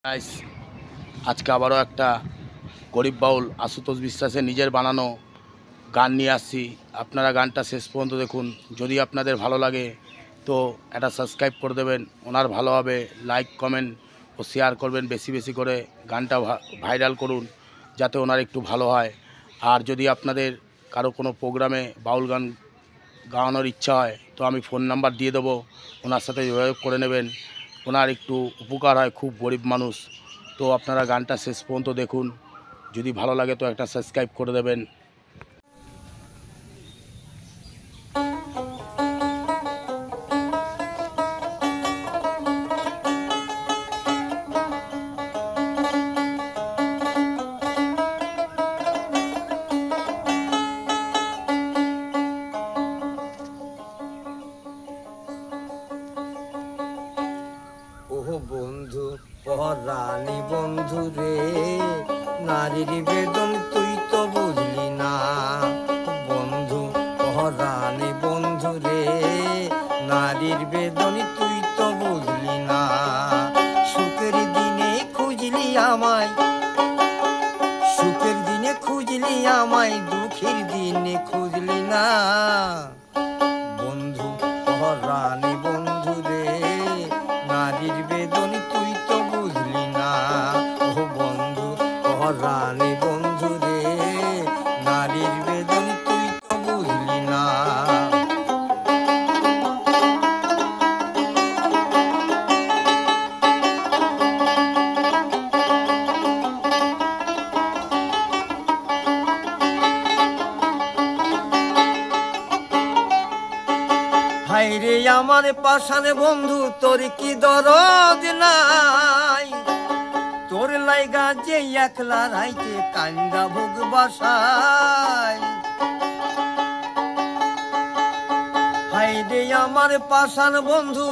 Guys, আজকে আবারও একটা গরিব বাউল আশুতোষ বিশ্বাসের নিজের বানানো গান নিয়ে আসছি। আপনারা গানটা শেষ পর্যন্ত দেখুন। যদি আপনাদের ভালো লাগে তো একটা সাবস্ক্রাইব করে দেবেন, ওনার ভালো হবে। লাইক কমেন্ট ও শেয়ার করবেন বেশি বেশি করে, গানটা ভাইরাল করুন যাতে ওনার একটু ভালো হয়। আর যদি আপনাদের কারো কোনো প্রোগ্রামে বাউল গান গাওয়ানোর ইচ্ছা হয় তো আমি ফোন নাম্বার দিয়ে দেবো, ওনার সাথে যোগাযোগ করে নেবেন। ওনার একটু উপকার হয়, খুব গরিব মানুষ। তো আপনারা গানটা শেষ পর্যন্ত দেখুন। যদি ভালো লাগে তো একটা সাবস্ক্রাইব করে দেবেন। ওহো বন্ধু পরাণী বন্ধু রে, নারীর বেদন তুই তো বুঝলি না। বন্ধু পরাণী বন্ধু রে, নারীর বেদন তুই তো বুঝলি না। সুখের দিনে খুঁজলি আমায়, সুখের দিনে খুঁজলি আমায়, দুঃখের দিনে খুঁজলি না। বন্ধু পরাণী বন্ধু রে, নারীর বেদন তুই তো বুঝলি না। ও বন্ধু পরাণী বন্ধু রে, নারীর বেদন তুই তো বুঝলি না। হায়রে আমার পাষাণ বন্ধু, তোর কি দরদ নাই? তোর লাইগা যে একলা রাইতে কান্দা ভোগ বাসায়। হায়রে আমার পাষাণ বন্ধু,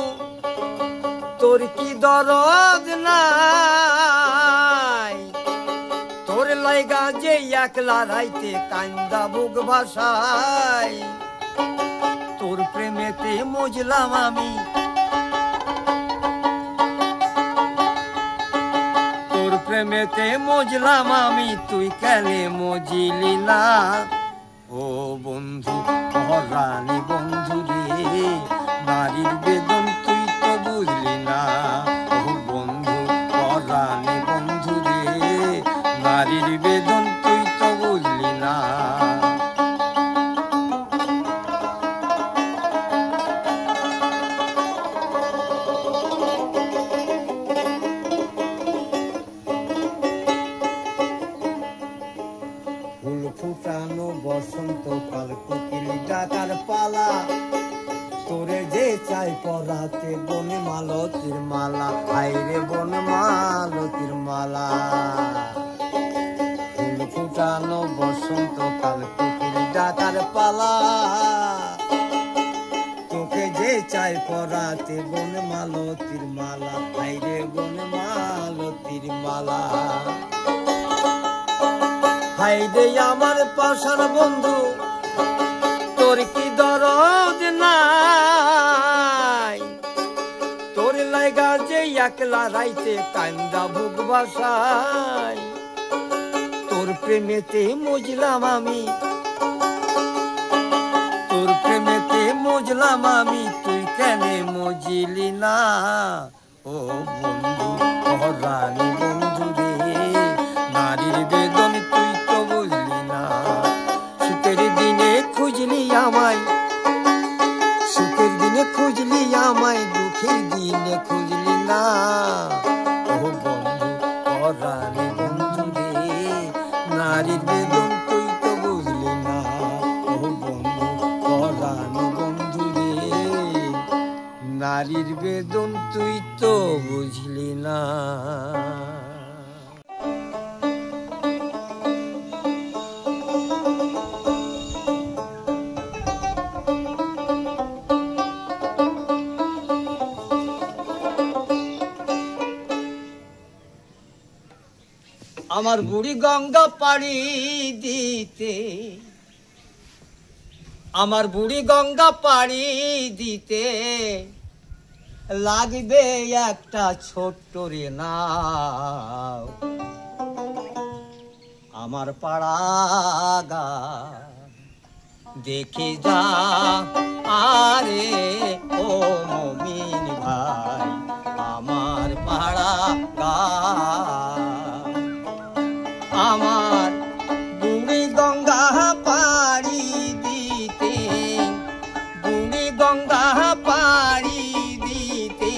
তোর কি দরদ নাই? তোর লাইগা যে একলা রাইতে কান্দা ভোগ বাসায়। তোর প্রেমেতে মজলাম আমি, তোর প্রেমেতে মজলাম আমি, তুই কেনে মজিলি না? ও বন্ধু পরাণী বন্ধু রে, নারীর বেদন তুই তো বুঝলি না। ও বন্ধু পরাণী বন্ধু রে, নারীর বেদন তুই তো বুঝলি না। ফুল ফুটানো বসন্তকাল, কোকিল ডাকার পালা, তোরে যে চাই পরাতে বন মালতীর মালা। হায়রে বন মালতীর মালা। ফুল ফুটানো বসন্তকাল, কোকিল ডাকার পালা, তোকে যে চাই পরাতে বন মালতীর মালা। হায়রে বন মালতীর মালা। হায়রে আমার পাষাণ বন্ধু, তোর কি দরদ নাই? তোর লাইগা যে একলা রাইতে কান্দা ভোগ বাসায়। তোর প্রেমেতে মজলাম আমি, তোর প্রেমেতে মজলাম আমি, তুই কেনে মজিলি না? ও বন্ধু পরাণী বন্ধু রে, নারীর বেদন তুই তো বুঝলি না। সুখের দিনে খুঁজলি আমায়, সুখের দিনে খুঁজলি আমায়, দুঃখের দিনে খুঁজলি না। ও বন্ধু পরাণী বন্ধু রে, নারীর বেদন তুই তো বুঝলি না। ও বন্ধু পরাণী বন্ধু রে, নারীর বেদন তুই তো বুঝলি না। আমার বুড়ি গঙ্গা পাড়ি দিতে, আমার বুড়ি গঙ্গা পাড়ি দিতে, লাগবে একটা ছোট্ট রে নাও আমার পাড়া গা দেখে যা আরে ও মমিন ভাই আমার পাড়া গা আমার বুড়ি গঙ্গা পাড়ি দিতে বুড়ি গঙ্গা পাড়ি দিতে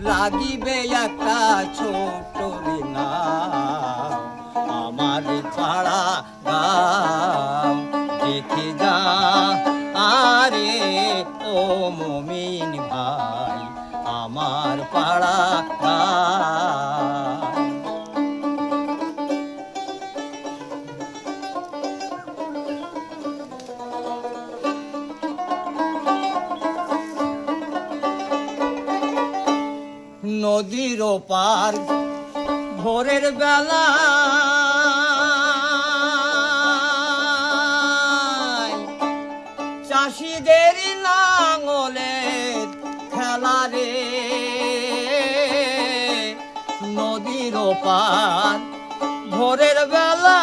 লাগিবে একটা ছোট রে নাও আমার পাড়া গাও দেখে যা আরে ও মমিন ভাই আমার পাড়া গাও নদীর পার ভোরের বেলা চাষিদের নাঙলের খেলা রে নদীর পার ভোরের বেলা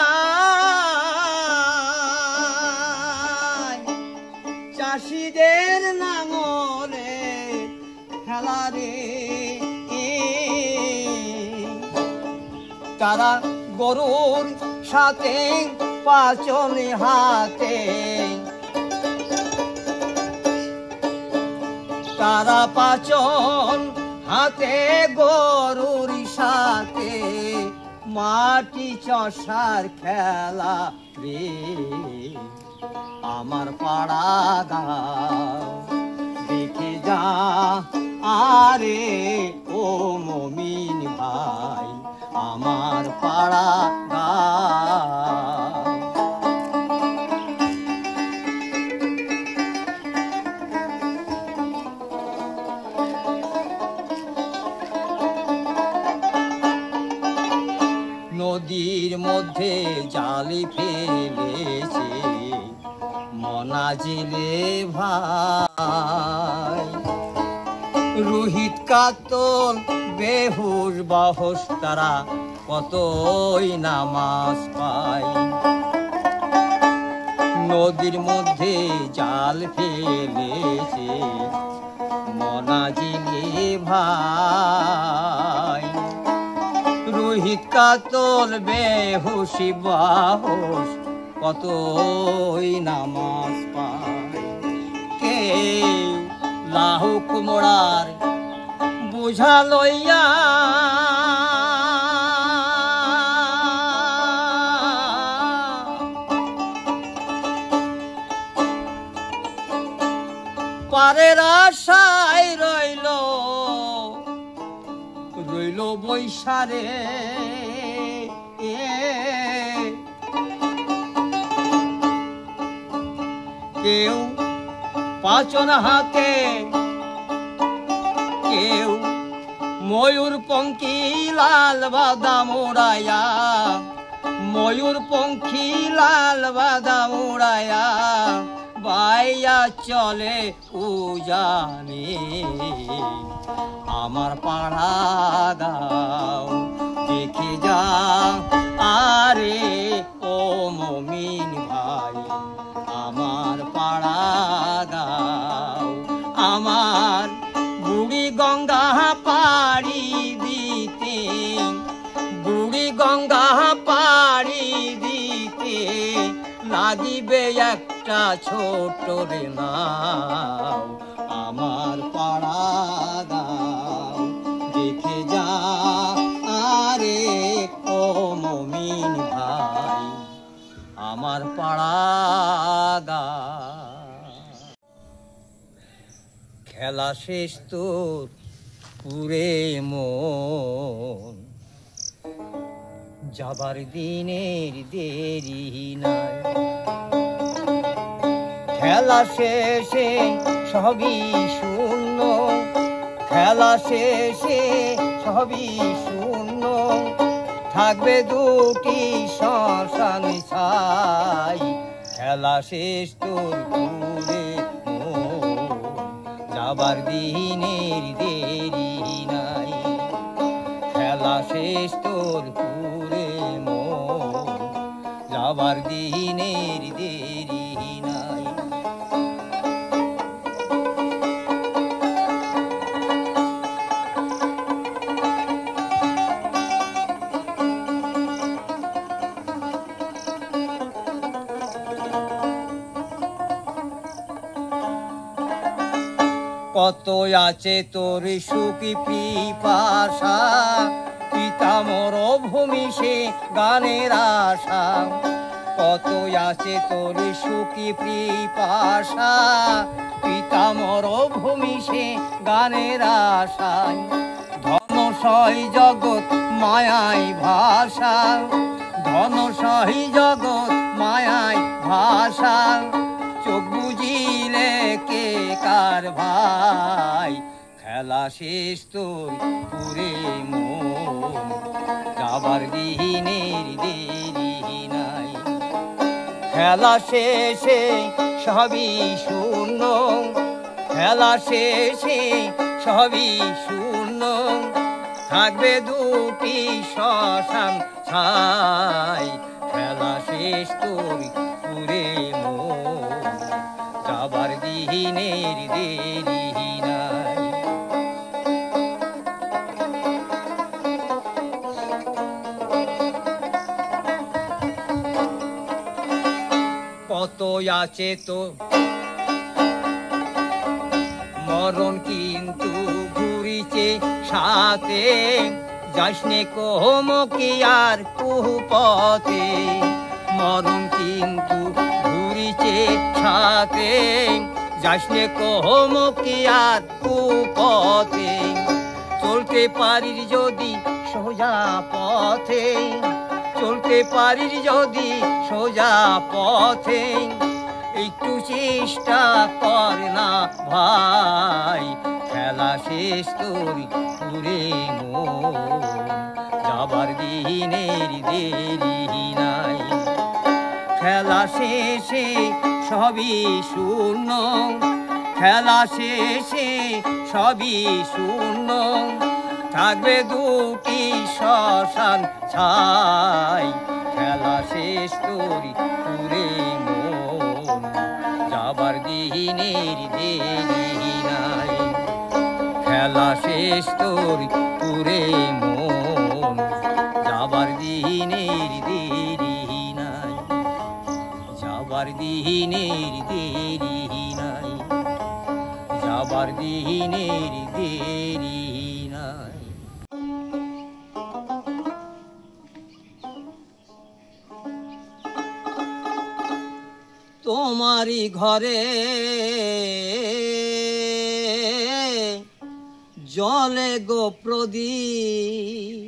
চাষিদের নাঙলের খেলা রে তারা গরুর সাথে পাচন হাতে তারা পাচন হাতে গরুর সাথে মাটি চষার খেলা রে আমার পাড়া গাও দেখে যা আরে ও মমিন ভাই আমার পাড়া গাও নদীর মধ্যে জালি ফেলেছে মনাজিলে ভাই রোহিত কাতল বেহুশ বাহস তারা কতই নামাজ পায় নদীর মধ্যে জাল ফেলেছে মনাজিলে ভাই রোহিত কাতল বেহুশি বাহস কতই নামাজ পায় কেউ লাহু কুমড়ার বুঝা লইয়া পারের আশায় রইল রইল বৈশারে কেউ পাচন হাতে কেউ ময়ূর পঙ্খী লাল বাদাম উড়াইয়া ময়ূর পঙ্খী লাল বাদাম উড়াইয়া বাইয়া চলে উজানে আমার পাড়া গাও দেখে যা আরে ও মমিন ভাই আমার পাড়া গাও আমার বুড়ি গঙ্গা পাড়ি দিতে বুড়ি গঙ্গা পাড়ি দিতে লাগিবে একটা ছোট রে নাও আমার পাড়া গাও দেখে যা আরে ও মমিন ভাই আমার পাড়া গাও খেলা শেষ তোর পুরে মন যাবার দিনের দেরি নাই খেলা শেষে সবই শূন্য খেলা শেষে সবই শূন্য থাকবে দুটি শ্মশান ছাই খেলা শেষ তোর পুরে মন যাবার দিনের দেরি নাই, খেলা শেষ তোর পুরে মন, যাবার দিনের দেরি নাই। কত আছে তোর সুখী পিপাসা, পিতামর ভূমি সে গানের আশা। কত আছে তোর সুখী পিপাসা, পিতামর ভূমি সে গানের আশা। ধনসই জগৎ মায়াই ভাষা, ধনসই জগৎ মায়াই ভাষা। চোখ বুঝিলে কে কার ভাই, খেলা শেষ তোর পুরে মন, যাবার দিনের দেরি নাই। খেলা শেষে সবই শূন্য, খেলা শেষে সবই শূন্য। থাকবে দুটি শ্মশান ছাই, খেলা শেষ তোর পুরে মন, যাবার দিনের দেরি নাই। কত আছে তো মরণ কিন্তু ঘুরিছে সাথে, যাসনে কোহমকি আর কুপথে। মরণ কিন্তু ঘুরিছে সাথে, যাসনে কোহমকি আর কুপথে। চলতে পারিস যদি সোজা পথে, চলতে পারিস যদি সোজা পথে। একটু চেষ্টা কর না ভাই, খেলা শেষ তোর পুরে মন, যাবার দিনের দেরি নাই। খেলা শেষে সবই শূন্য, খেলা শেষে সবই শূন্য। থাকবে দুটি শ্মশান ছাই, খেলা শেষ তোর পুরে মন, যাবার দিনের দেরি নাই। খেলা শেষ তোর পুরে মন, যাবার দিনের দেরি নাই, যাবার দিনের দেরি নাই, যাবার দিনের দেরি নাই। তোমারই ঘরে জলে গো প্রদীপ,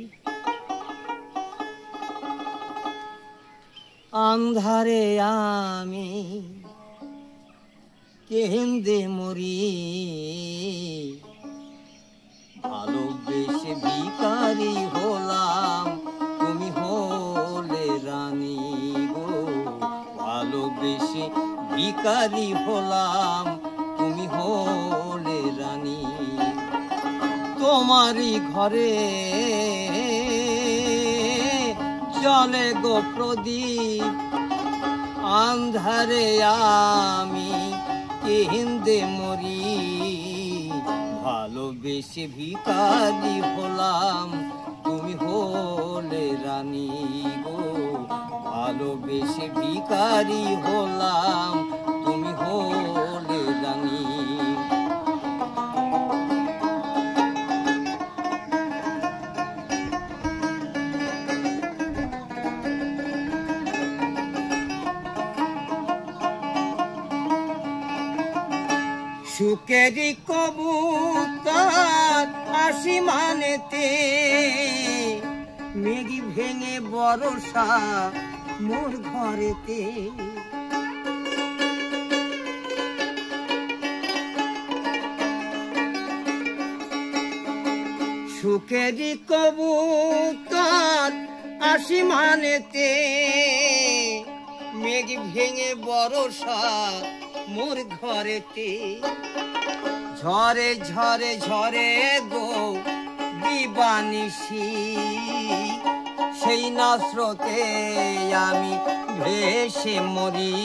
আন্ধারে আমি কেন্দে মরি। ভালোবেসে ভিখারি হলাম, তুমি হলে রানী গো। ভালোবেসে ভিখারি হলাম, তুমি হলে রানী। তোমারই ঘরে জলে গো প্রদীপ, আন্ধারে আমি কেন্দে মরি। ভালোবেসে ভিখারি হলাম, তুমি হলে রানী গো। ভালোবেসে ভিখারি হলাম, তুমি হলে রানী। সুখেরি কবুতর আসিমানেতে, মেঘ ভেঙে বরষা মোর ঘরেতে। সুখেরি কবুতর আসিমানেতে, মেঘ ভেঙে বরষা মোর ঘরেতে। ঝরে ঝরে ঝরে গো দিবানিশি, সেই না স্রোতে আমি ভেসে মরি।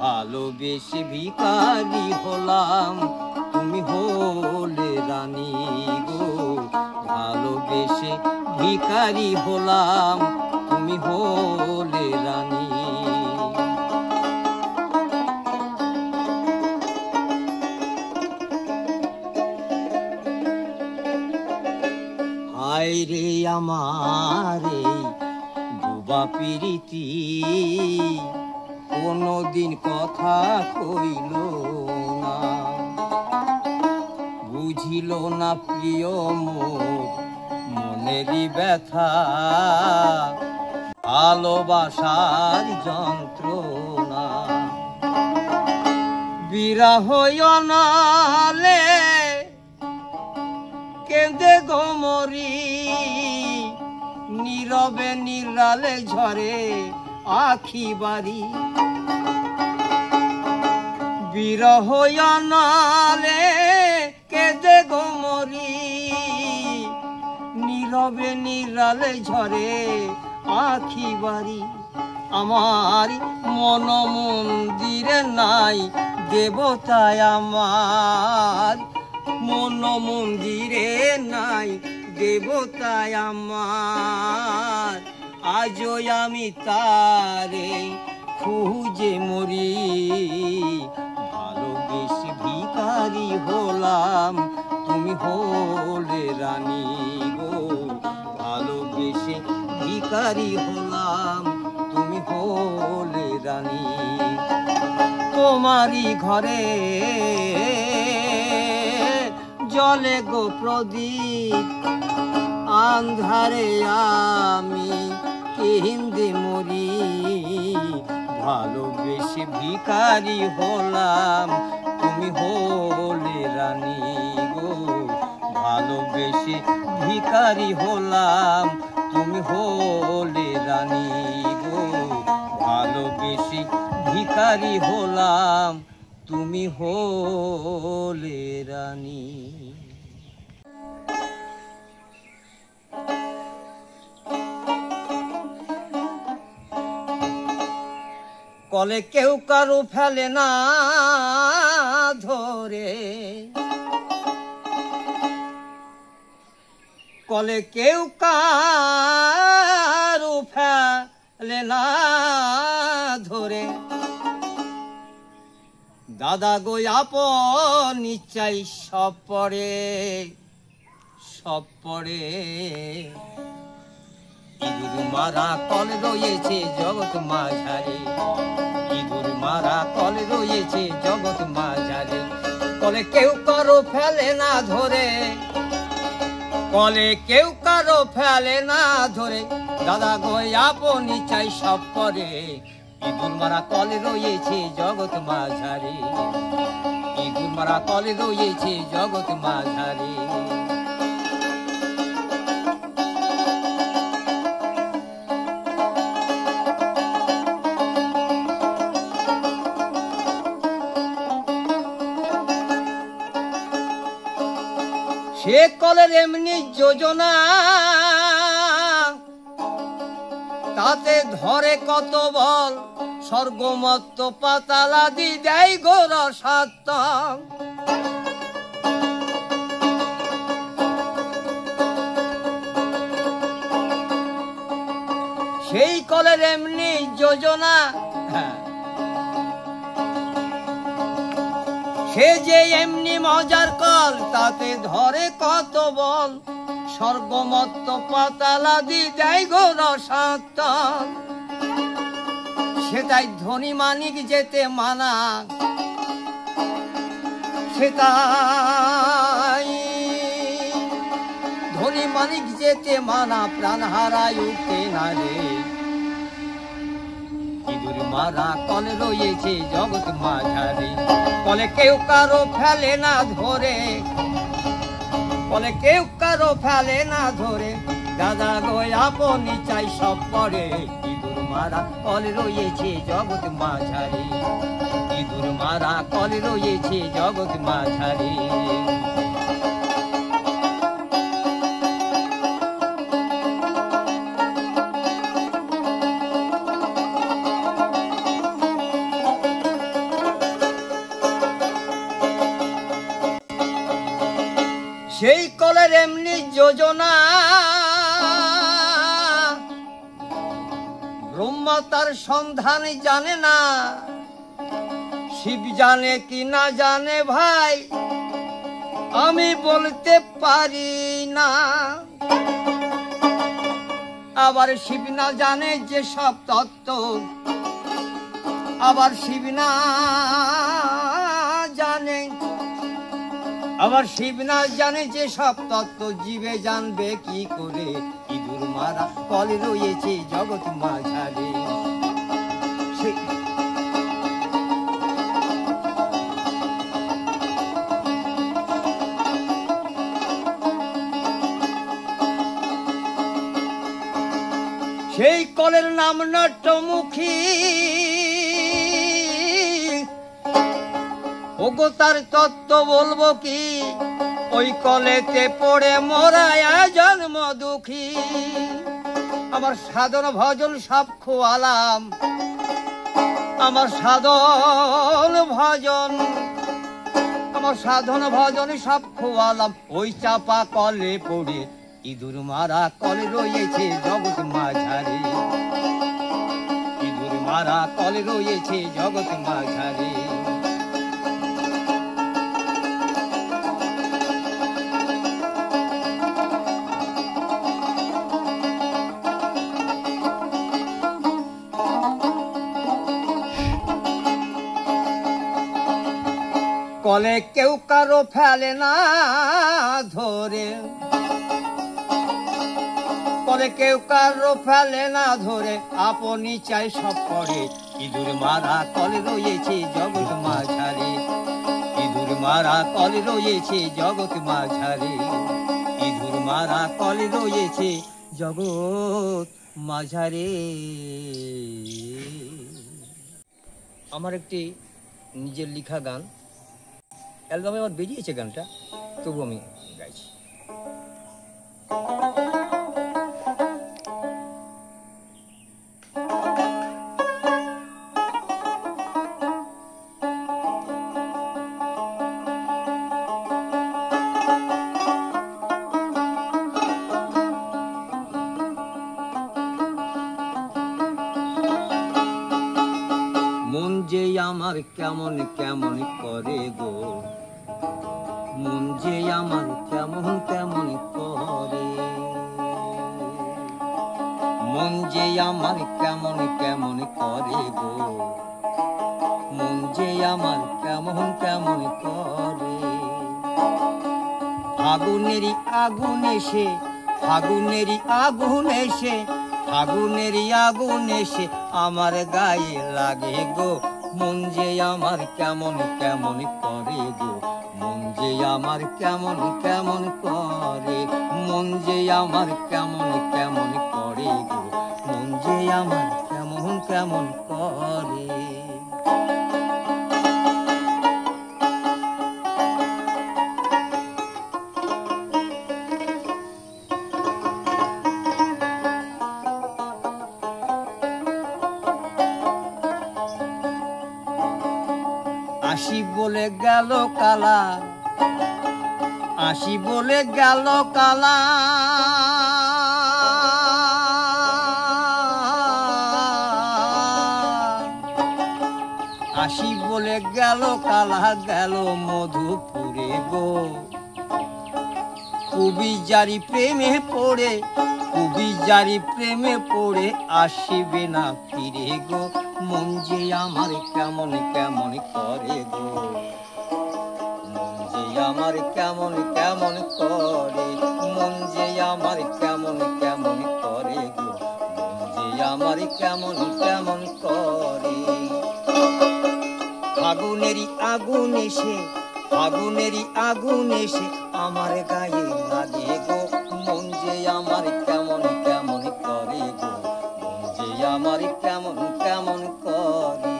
ভালোবেসে ভিখারি হলাম, তুমি হলে রানী গো। ভালোবেসে ভিখারি হলাম, তুমি হলে রানী। হায় রে আমার এই ডুবা প্রীতি, কোনদিন কথা কইল না। বুঝিল না প্রিয় মোর মনেরই ব্যথা, ভালোবাসার যন্ত্রণা। বিরহ অনালে কেঁদে গোমরি, নীরবে নিরালে ঝরে আখি বাড়ি। বিরহ অনালে কেঁদে গোমরি, নীরবে নিরালে ঝরে আখি বাড়ি। আমার মন মন্দিরে নাই দেবতায়, আমার মন মন্দিরে নাই দেবতায় আমার। আজও আমি তারে খুঁজে মরি। ভালোবেসে ভিখারি হলাম, তুমি হলে রানী গো। ভালোবেসে ভিখারি হলাম, তুমি হলে রানী। তোমারই ঘরে জলে গো প্রদীপ, আন্ধারে আমি কেঁদে মরি। ভালোবেসে ভিখারি হলাম, তুমি হলে রানী গো। ভালোবেসে ভিখারি হলাম, তুমি হলে রানী গো। ভালোবেসে ভিখারি হলাম, তুমি হলে রানী। কলে কেউ কারো ফেলে না ধরে, কলে কেউ কারো ফেলে না ধরে। দাদা গো আপন নিশ্চয় সব পড়ে, সব পড়ে। ইঁদুর মারা কল রয়েছে জগৎ মাঝারে, ইঁদুর মারা কল রয়েছে জগৎ মাঝারে। কলে কেউ কারো ফেলে না ধরে, কলে কেউ কারো ফেলে না ধরে। দাদা গো আপন চাই সব পরে, ইঁদুর মারা কলে রয়েছে জগৎ মাঝারে, ইঁদুর মারা কলে রয়েছে জগৎ মাঝারে। সে কলের এমনি যোজনা, তাতে ধরে কত বল। স্বর্গমত্ত পাতালাদি দেয় গোর সাত। সেই কলের এমনি যোজনা, সে যে এমনি মজার কল, তাতে ধরে কত বল। স্বর্গমত্ত পাতালাদি দেয় গোর সাত। সেটাই ধনী মানিক যেতে মানা, সেটাই ধনী মানিক যেতে মানা। প্রাণ হারায় উঠতে না রে, ইঁদুর মারা কল রয়েছে জগৎ মাঝারে। কলে কেউ কারো ফেলে না ধরে, কলে কেউ কারো ফেলে না ধরে। দাদা গো আপনি চাই সব পরে, ইঁদুর মারা কল রয়েছে জগৎ মাঝারে, ইঁদুর মারা কলে রয়েছে জগৎ মাঝারে। সেই কলের এমনি যোজনা ব্রহ্মা তার সন্ধান জানে না, শিব জানে কি না জানে ভাই আমি বলতে পারি না। আবার শিব না জানে যে সব তত্ত্ব, আবার শিব না জানে, আবার শিব না জানে যে সব তত্ত্ব, জীবে জানবে কি করে। ইঁদুর মারা কলে রয়েছে জগৎ মাঝারে। সেই কলের নাম নটমুখী, ওগো তার তত্ত্ব বলবো কি, ওই কলেতে পড়ে মরায়া জন্ম দুঃখী। আমার সাধন ভজন সব খোয়ালাম, আমার সাধন ভজন, আমার সাধন ভজন সব খোয়ালাম, ওই চাপা কলে পড়ে ইঁদুর মারা কলে রয়েছে জগৎ মাঝারে। ইঁদুর মারা কলে রয়েছে জগৎ মাঝারে। কলে কেউ কারো ফেলে না ধরে, কলে কেউ কারো ফেলে না ধরে, আপনি চাই সব করে। ইঁদুর মারা কলে রয়েছে জগৎ মাঝারে। ইঁদুর মারা কলে রয়েছে জগৎ মাঝারে। ইঁদুর মারা কলে রয়েছে জগৎ মাঝারে। আমার একটি নিজের লেখা গান, অ্যালবামে আমার বেরিয়েছে গানটা, তবু আমি গাইছি। মন যে আমার কেমন কেমন করে গো, মন যে আমার কেমন কেমন করে, মন যে আমার কেমন কেমন করে গো, মন যে আমার কেমন কেমন করে। ফাগুনেরই আগুন এসে, ফাগুনেরই আগুন এসে, ফাগুনেরই আগুন এসে আমার গায়ে লাগে গো। মন যে আমার কেমন কেমন করে গো, মন যে আমার কেমন কেমন করে, মন যে আমার কেমন কেমন করে গো, মন যে আমার কেমন কেমন করে। আসি বলে গেল কালা, আসি বলে গেল কালা, আসি বলে গেল কালা, গেল মধুপুরে গো। কবি জারি প্রেমে পড়ে, কবি জারি প্রেমে পড়ে আসিবে না ফিরে গো। মন যে আমার কেমন কেমন করে গো, মন যে আমার কেমন কেমন করে, মন যে আমার কেমন কেমন করে গো, মন যে আমার কেমন কেমন করে। ফাগুনেরই আগুন এসে, ফাগুনেরই আগুন এসে আমার গায়ে লাগে গো। মন যে আমার কেমন কেমন করে গো, মন যে আমার কেমন কেমন করে।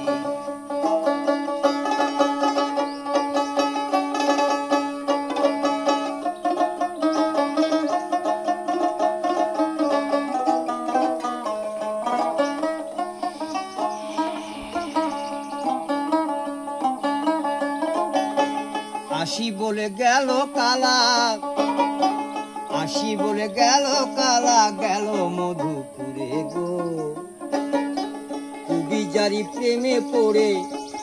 আসি বলে গেল কালা, আসি বলে গেল কালা, গেল মধুপুরে গো। কবিজারি প্রেমে পড়ে,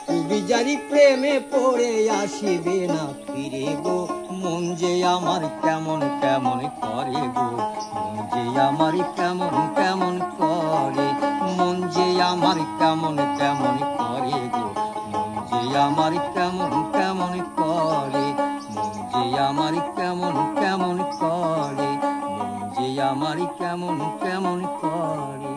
কবিজারি প্রেমে পড়ে আসিবে না ফিরে গো। মন যে আমার কেমন কেমন করে গো, মন যে আমার কেমন কেমন করে, মন যে আমার কেমন কেমন করে গো, মন যে আমার কেমন কেমন করে, মন যে আমার কেমন কেমন করে, মন যে আমার কেমন কেমন করে।